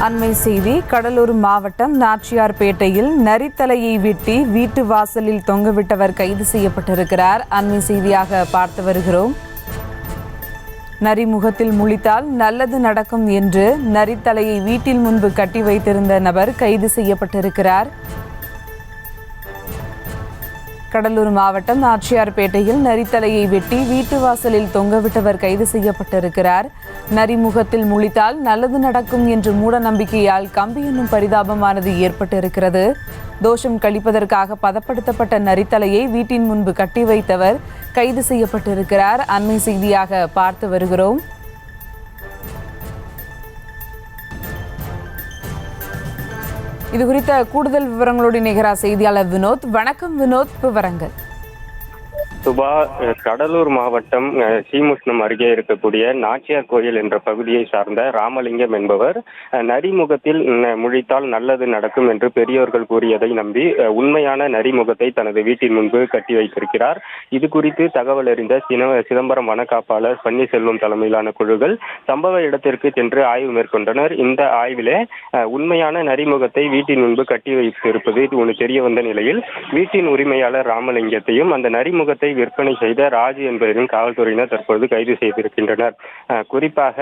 அண்மை செய்தி. கடலூர் மாவட்டம் நாச்சியார்பேட்டையில் நரித்தலையை வெட்டி வீட்டு வாசலில் தொங்கவிட்டவர் கைது செய்யப்பட்டிருக்கிறார். அண்மை செய்தியாக பார்த்து வருகிறோம். நரி முகத்தில் முழித்தால் நல்லது நடக்கும் என்று நரித்தலையை வீட்டில் முன்பு கட்டி வைத்திருந்த நபர் கைது செய்யப்பட்டிருக்கிறார். கடலூர் மாவட்டம் நாச்சியார்பேட்டையில் நரித்தலையை வெட்டி வீட்டு வாசலில் தொங்கவிட்டவர் கைது செய்யப்பட்டிருக்கிறார். நரி முகத்தில் முழித்தால் நல்லது நடக்கும் என்று மூட நம்பிக்கையால் கம்பி என்னும் பரிதாபமானது ஏற்பட்டிருக்கிறது. தோஷம் கழிப்பதற்காக பதப்படுத்தப்பட்ட நரித்தலையை வீட்டின் முன்பு கட்டி வைத்தவர் கைது செய்யப்பட்டிருக்கிறார். அண்மை செய்தியாக பார்த்து வருகிறோம். இது குறித்த கூடுதல் விவரங்களோடு இணைகிறார் செய்தியாளர் வினோத். வணக்கம் வினோத், விவரங்கள். சுபா, கடலூர் மாவட்டம் ஸ்ரீமுஷ்ணம் அருகே இருக்கக்கூடிய நாச்சியார் கோயில் என்ற பகுதியை சார்ந்த ராமலிங்கம் என்பவர் நரிமுகத்தில் முழித்தால் நல்லது நடக்கும் என்று பெரியோர்கள் கூறியதை நம்பி உண்மையான நரிமுகத்தை தனது வீட்டின் முன்பு கட்டி வைத்திருக்கிறார். இது குறித்து தகவல் அறிந்த சிதம்பரம் வனக்காப்பாளர் பன்னீர்செல்வம் தலைமையிலான குழுக்கள் சம்பவ இடத்திற்கு சென்று ஆய்வு மேற்கொண்டனர். இந்த ஆய்விலே உண்மையான நரிமுகத்தை வீட்டின் முன்பு கட்டி வைத்திருப்பது தெரிய வந்த நிலையில் வீட்டின் உரிமையாளர் ராமலிங்கத்தையும் அந்த நரிமுகத்தை விற்பனை செய்த ராஜு என்பவரின் காவல்துறையினர் தற்போது கைது செய்திருக்கின்றனர். குறிப்பாக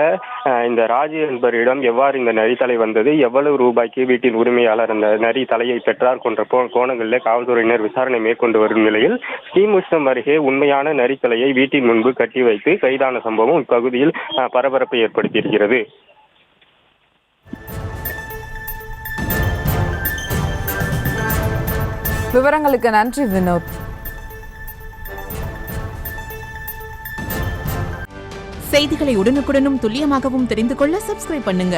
இந்த ராஜு என்பவரிடம் எவ்வாறு இந்த நரித்தலை வந்தது, எவ்வளவு ரூபாய்க்கு வீட்டின் உரிமையாளர் அந்த நரி தலையை பெற்றார் போன்ற கோணங்களில் காவல்துறையினர் விசாரணை மேற்கொண்டு வரும் நிலையில் ஸ்ரீமுஷ்ணம் அருகே உண்மையான நரித்தலையை வீட்டின் முன்பு கட்டி வைத்து கைதான சம்பவம் இப்பகுதியில் பரபரப்பை ஏற்படுத்தியிருக்கிறது. விவரங்களுக்கு நன்றி வினோத். செய்திகளை உடனுக்குடனும் துல்லியமாகவும் தெரிந்து கொள்ள சப்ஸ்கிரைப் பண்ணுங்க.